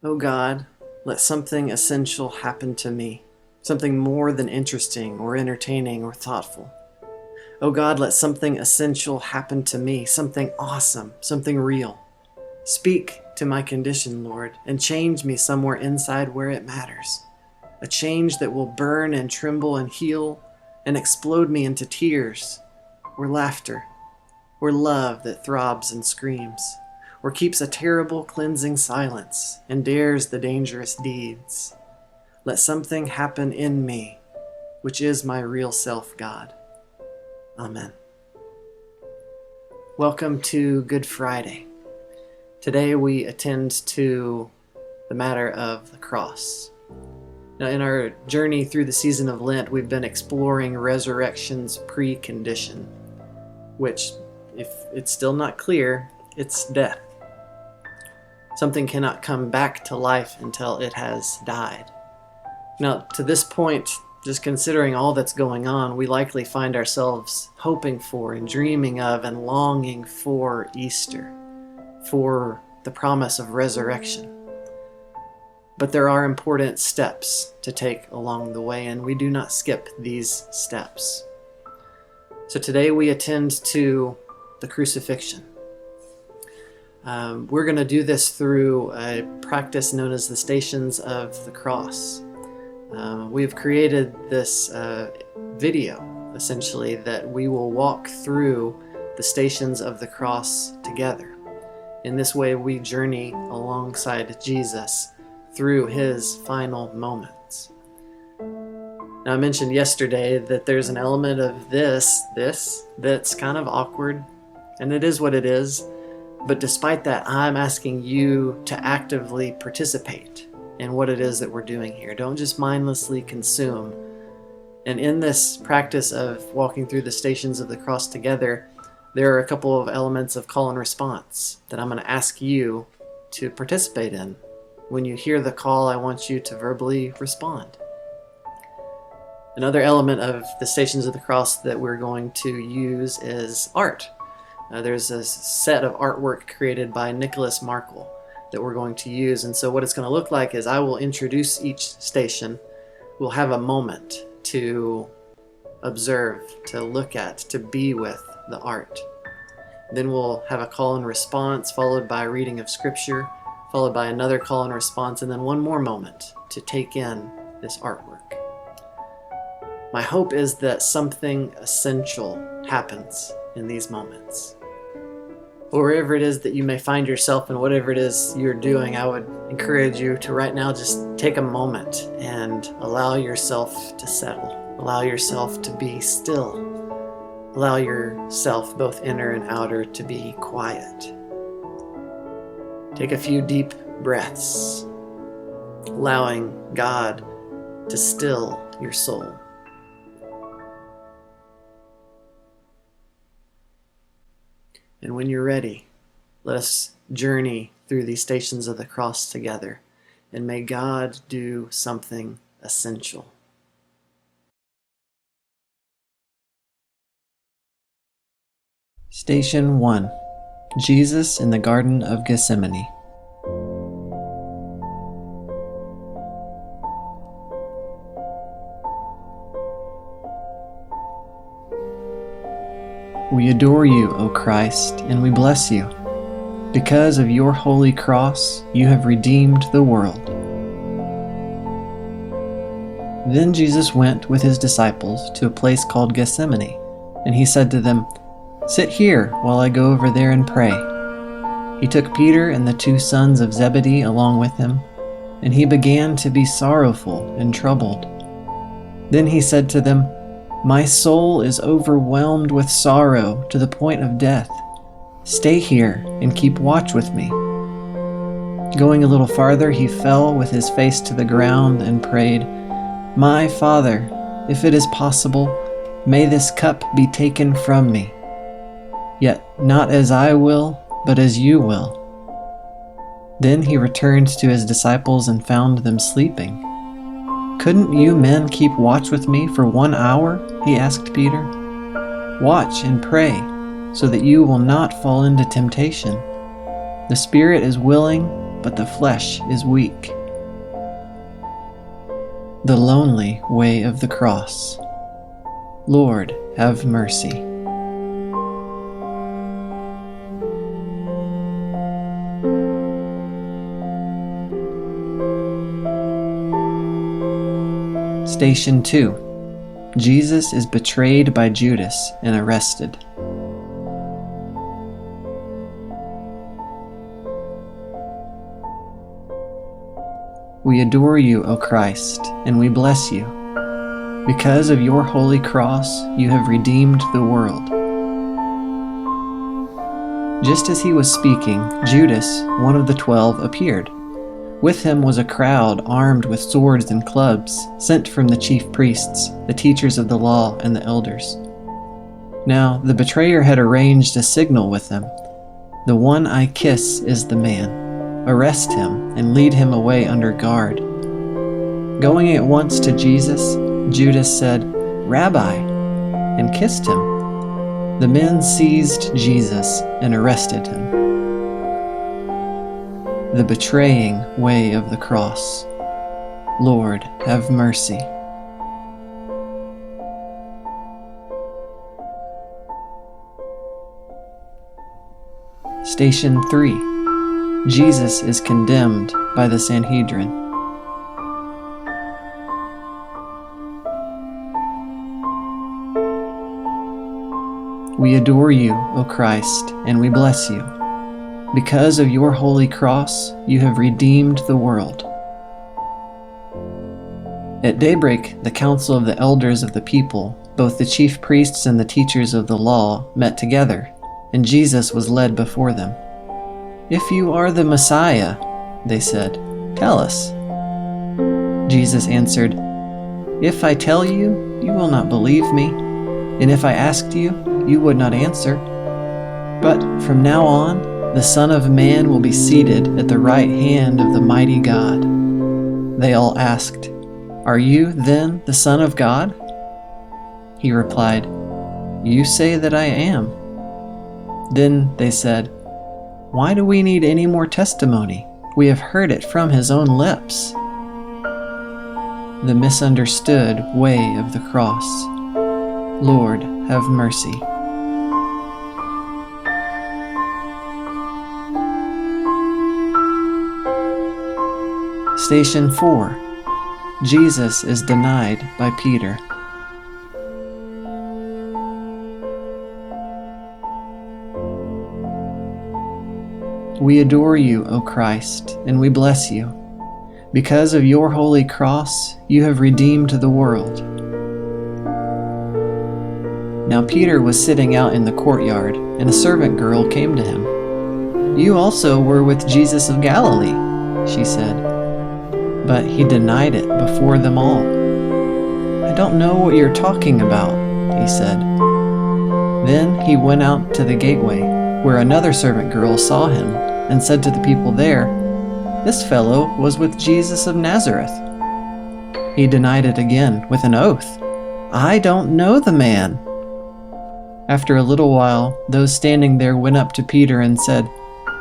O God, let something essential happen to me, something more than interesting or entertaining or thoughtful. O God, let something essential happen to me, something awesome, something real. Speak to my condition, Lord, and change me somewhere inside where it matters. A change that will burn and tremble and heal and explode me into tears or laughter or love that throbs and screams, or keeps a terrible cleansing silence and dares the dangerous deeds. Let something happen in me, which is my real self, God. Amen. Welcome to Good Friday. Today we attend to the matter of the cross. Now, in our journey through the season of Lent, we've been exploring resurrection's precondition, which, if it's still not clear, it's death. Something cannot come back to life until it has died. Now, to this point, just considering all that's going on, we likely find ourselves hoping for and dreaming of and longing for Easter, for the promise of resurrection. But there are important steps to take along the way, and we do not skip these steps. So today we attend to the crucifixion. We're going to do this through a practice known as the Stations of the Cross. We've created this video, essentially, that we will walk through the Stations of the Cross together. In this way, we journey alongside Jesus through his final moments. Now, I mentioned yesterday that there's an element of this that's kind of awkward, and it is what it is. But despite that, I'm asking you to actively participate in what it is that we're doing here. Don't just mindlessly consume. And in this practice of walking through the Stations of the Cross together, there are a couple of elements of call and response that I'm going to ask you to participate in. When you hear the call, I want you to verbally respond. Another element of the Stations of the Cross that we're going to use is art. There's a set of artwork created by Nicholas Markle that we're going to use. And so what it's going to look like is I will introduce each station. We'll have a moment to observe, to look at, to be with the art. Then we'll have a call and response, followed by a reading of scripture, followed by another call and response, and then one more moment to take in this artwork. My hope is that something essential happens in these moments. Or wherever it is that you may find yourself and whatever it is you're doing, I would encourage you to right now just take a moment and allow yourself to settle. Allow yourself to be still. Allow yourself, both inner and outer, to be quiet. Take a few deep breaths, allowing God to still your soul. And when you're ready, let us journey through these Stations of the Cross together, and may God do something essential. Station 1. Jesus in the Garden of Gethsemane. We adore you, O Christ, and we bless you. Because of your holy cross, you have redeemed the world. Then Jesus went with his disciples to a place called Gethsemane, and he said to them, "Sit here while I go over there and pray." He took Peter and the 2 sons of Zebedee along with him, and he began to be sorrowful and troubled. Then he said to them, "My soul is overwhelmed with sorrow to the point of death. Stay here and keep watch with me." Going a little farther, he fell with his face to the ground and prayed, "My Father, if it is possible, may this cup be taken from me. Yet not as I will, but as you will." Then he returned to his disciples and found them sleeping. "Couldn't you men keep watch with me for 1 hour?" he asked Peter. "Watch and pray, so that you will not fall into temptation. The spirit is willing, but the flesh is weak. The lonely way of the cross. Lord, have mercy. Station 2. Jesus is betrayed by Judas and arrested. We adore you, O Christ, and we bless you. Because of your holy cross, you have redeemed the world. Just as he was speaking, Judas, one of the 12, appeared. With him was a crowd armed with swords and clubs, sent from the chief priests, the teachers of the law, and the elders. Now the betrayer had arranged a signal with them. The one I kiss is the man. Arrest him and lead him away under guard. Going at once to Jesus, Judas said, Rabbi, and kissed him. The men seized Jesus and arrested him. The betraying way of the cross. Lord, have mercy. Station 3. Jesus is condemned by the Sanhedrin. We adore you, O Christ, and we bless you. Because of your holy cross, you have redeemed the world. At daybreak, the council of the elders of the people, both the chief priests and the teachers of the law, met together, and Jesus was led before them. If you are the Messiah, they said, tell us. Jesus answered, If I tell you, you will not believe me, and if I asked you, you would not answer. But from now on, the Son of Man will be seated at the right hand of the mighty God. They all asked, Are you then the Son of God? He replied, You say that I am. Then they said, Why do we need any more testimony? We have heard it from his own lips. The misunderstood way of the cross. Lord, have mercy. Station 4. Jesus is denied by Peter. We adore you, O Christ, and we bless you. Because of your holy cross, you have redeemed the world. Now Peter was sitting out in the courtyard, and a servant girl came to him. You also were with Jesus of Galilee, she said. But he denied it before them all. I don't know what you're talking about, he said. Then he went out to the gateway, where another servant girl saw him, and said to the people there, This fellow was with Jesus of Nazareth. He denied it again with an oath. I don't know the man. After a little while, those standing there went up to Peter and said,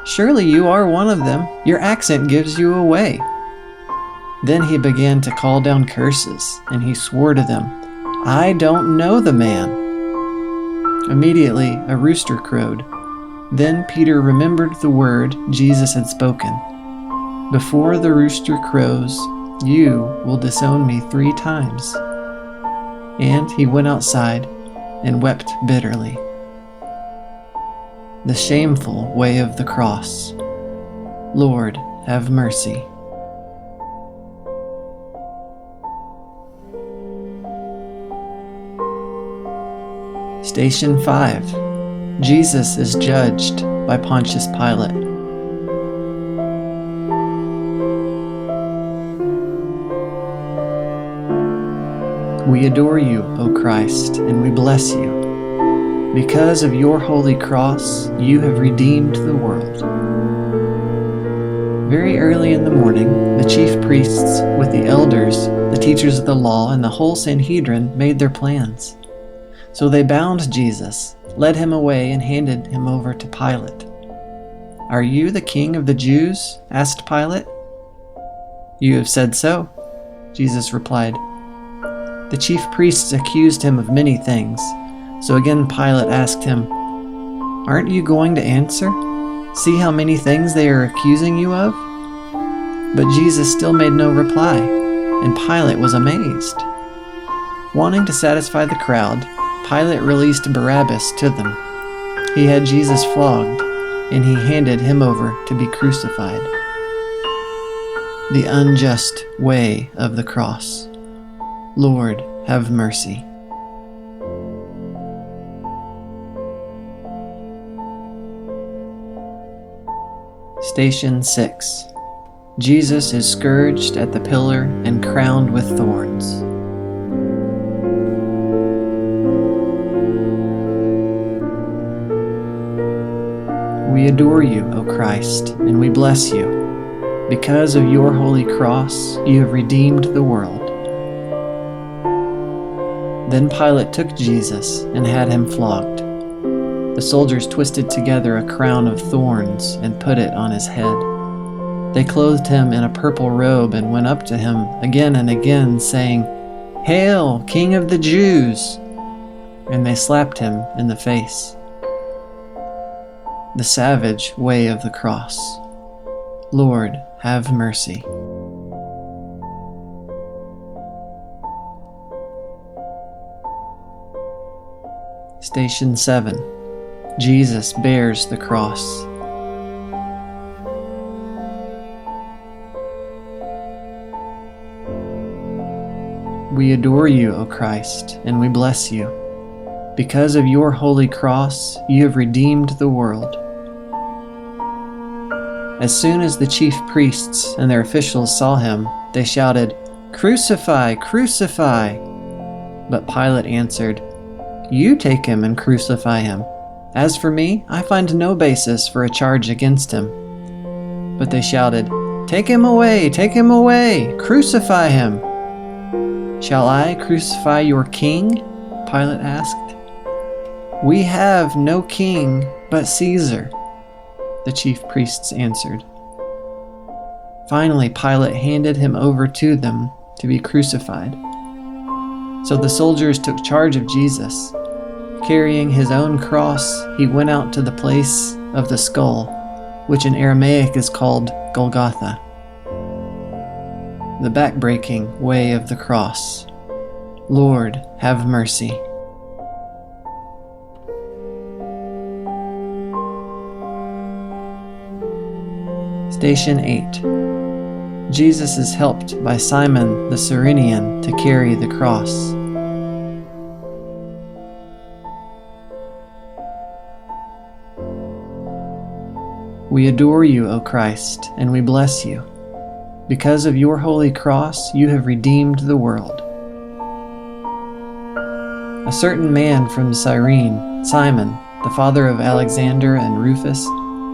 Surely you are one of them. Your accent gives you away. Then he began to call down curses, and he swore to them, I don't know the man. Immediately a rooster crowed. Then Peter remembered the word Jesus had spoken. Before the rooster crows, you will disown me 3 times. And he went outside and wept bitterly. The shameful way of the cross. Lord, have mercy. Station 5. Jesus is judged by Pontius Pilate. We adore you, O Christ, and we bless you. Because of your holy cross, you have redeemed the world. Very early in the morning, the chief priests, with the elders, the teachers of the law, and the whole Sanhedrin made their plans. So they bound Jesus, led him away, and handed him over to Pilate. "Are you the king of the Jews?" asked Pilate. "You have said so," Jesus replied. The chief priests accused him of many things, so again Pilate asked him, "Aren't you going to answer? See how many things they are accusing you of?" But Jesus still made no reply, and Pilate was amazed. Wanting to satisfy the crowd, Pilate released Barabbas to them. He had Jesus flogged, and he handed him over to be crucified. The unjust way of the cross. Lord, have mercy. Station 6. Jesus is scourged at the pillar and crowned with thorns. We adore you, O Christ, and we bless you. Because of your holy cross, you have redeemed the world. Then Pilate took Jesus and had him flogged. The soldiers twisted together a crown of thorns and put it on his head. They clothed him in a purple robe and went up to him again and again, saying, "Hail, King of the Jews!" And they slapped him in the face. The savage way of the cross. Lord, have mercy. Station 7. Jesus bears the cross. We adore you, O Christ, and we bless you. Because of your holy cross, you have redeemed the world. As soon as the chief priests and their officials saw him, they shouted, "Crucify! Crucify!" But Pilate answered, "You take him and crucify him. As for me, I find no basis for a charge against him." But they shouted, "Take him away! Take him away! Crucify him!" "Shall I crucify your king?" Pilate asked. "We have no king but Caesar," the chief priests answered. Finally, Pilate handed him over to them to be crucified. So the soldiers took charge of Jesus. Carrying his own cross, he went out to the place of the skull, which in Aramaic is called Golgotha. The backbreaking way of the cross. Lord, have mercy. Station 8. Jesus is helped by Simon the Cyrenian to carry the cross. We adore you, O Christ, and we bless you. Because of your holy cross, you have redeemed the world. A certain man from Cyrene, Simon, the father of Alexander and Rufus,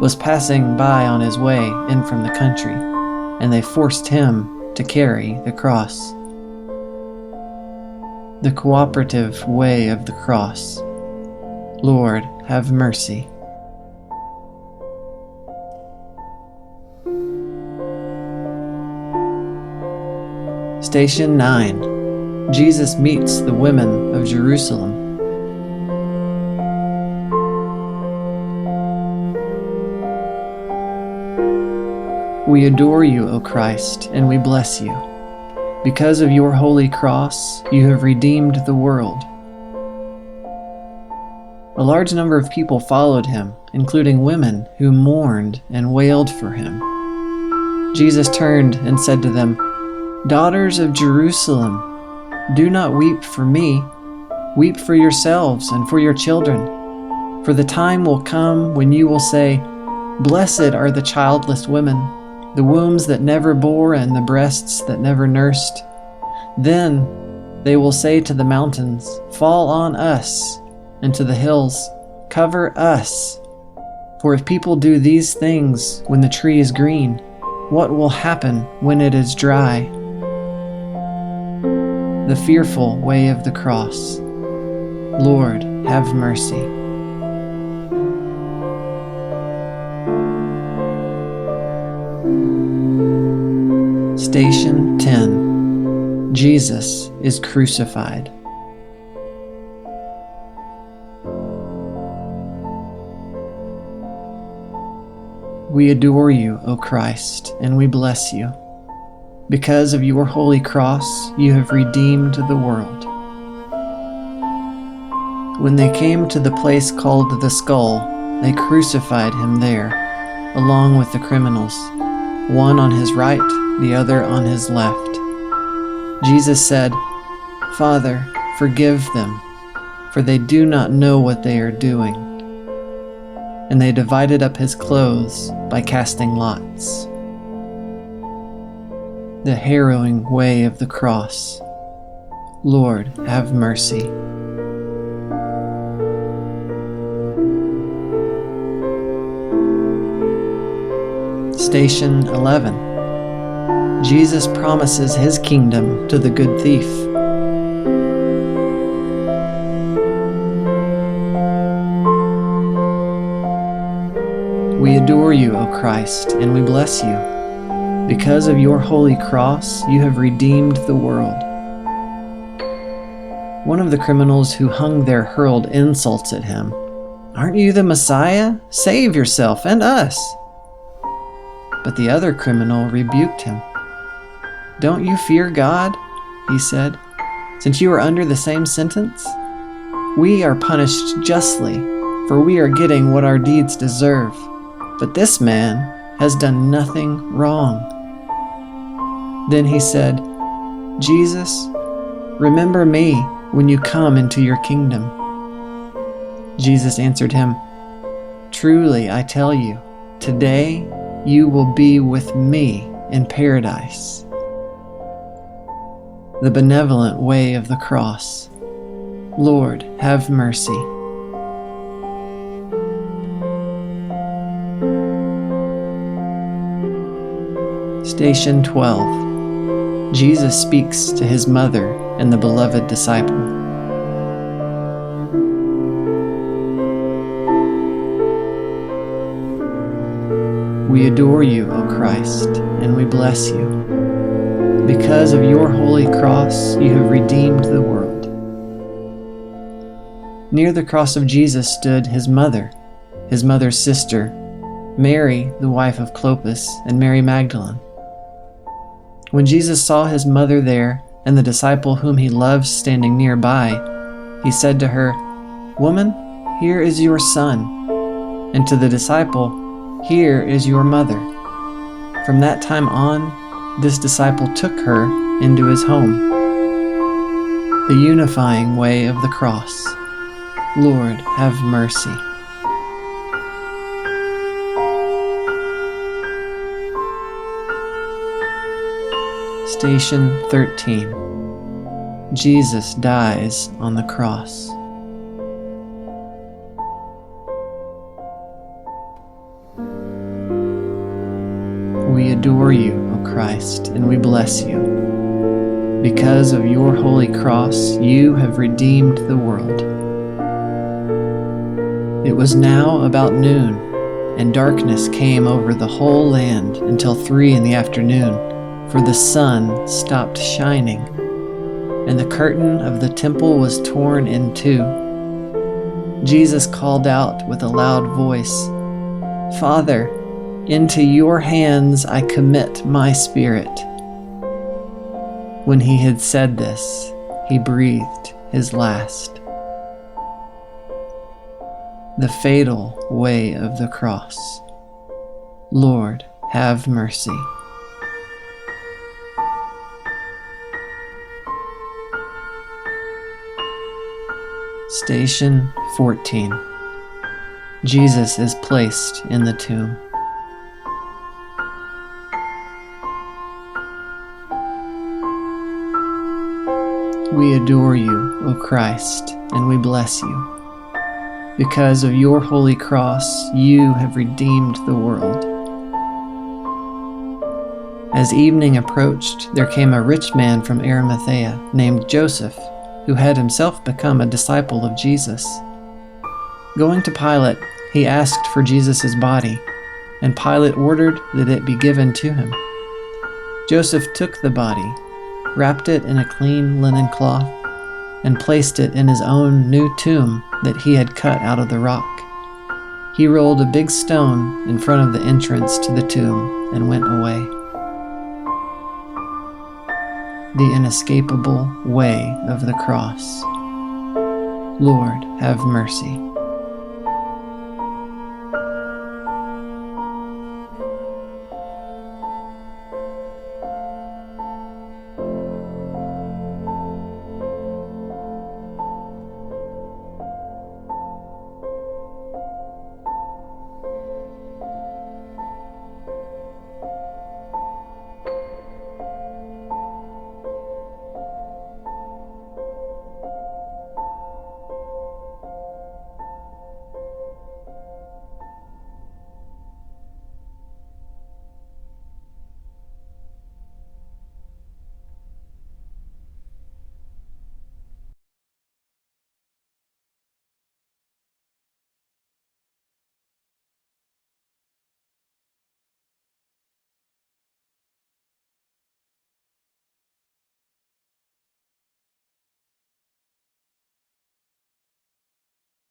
was passing by on his way in from the country, and they forced him to carry the cross. The cooperative way of the cross. Lord, have mercy. Station 9. Jesus meets the women of Jerusalem. We adore you, O Christ, and we bless you. Because of your holy cross, you have redeemed the world. A large number of people followed him, including women who mourned and wailed for him. Jesus turned and said to them, "Daughters of Jerusalem, do not weep for me. Weep for yourselves and for your children. For the time will come when you will say, 'Blessed are the childless women, the wombs that never bore and the breasts that never nursed.' Then they will say to the mountains, 'Fall on us,' and to the hills, 'Cover us.' For if people do these things when the tree is green, what will happen when it is dry?" The fearful way of the cross. Lord, have mercy. Station 10. Jesus is crucified. We adore you, O Christ, and we bless you. Because of your holy cross, you have redeemed the world. When they came to the place called the Skull, they crucified him there, along with the criminals, one on his right, the other on his left. Jesus said, "Father, forgive them, for they do not know what they are doing." And they divided up his clothes by casting lots. The harrowing way of the cross. Lord, have mercy. Station 11. Jesus promises his kingdom to the good thief. We adore you, O Christ, and we bless you. Because of your holy cross, you have redeemed the world. One of the criminals who hung there hurled insults at him. "Aren't you the Messiah? Save yourself and us." But the other criminal rebuked him. "Don't you fear God?" he said, "since you are under the same sentence? We are punished justly, for we are getting what our deeds deserve. But this man has done nothing wrong." Then he said, "Jesus, remember me when you come into your kingdom." Jesus answered him, "Truly I tell you, today you will be with me in paradise." The benevolent way of the cross. Lord, have mercy. Station 12. Jesus speaks to his mother and the beloved disciple. We adore you, O Christ, and we bless you. Because of your holy cross, you have redeemed the world. Near the cross of Jesus stood his mother's sister, Mary, the wife of Clopas, and Mary Magdalene. When Jesus saw his mother there and the disciple whom he loved standing nearby, he said to her, "Woman, here is your son," and to the disciple, "Here is your mother." From that time on, this disciple took her into his home. The unifying way of the cross. Lord, have mercy. Station 13. Jesus dies on the cross. We adore you, O Christ, and we bless you. Because of your holy cross, you have redeemed the world. It was now about noon, and darkness came over the whole land until 3 p.m, for the sun stopped shining, and the curtain of the temple was torn in two. Jesus called out with a loud voice, "Father, into your hands I commit my spirit." When he had said this, he breathed his last. The fatal way of the cross. Lord, have mercy. Station 14. Jesus is placed in the tomb. We adore you, O Christ, and we bless you. Because of your holy cross, you have redeemed the world. As evening approached, there came a rich man from Arimathea named Joseph, who had himself become a disciple of Jesus. Going to Pilate, he asked for Jesus' body, and Pilate ordered that it be given to him. Joseph took the body, wrapped it in a clean linen cloth, and placed it in his own new tomb that he had cut out of the rock. He rolled a big stone in front of the entrance to the tomb and went away. The inescapable way of the cross. Lord, have mercy.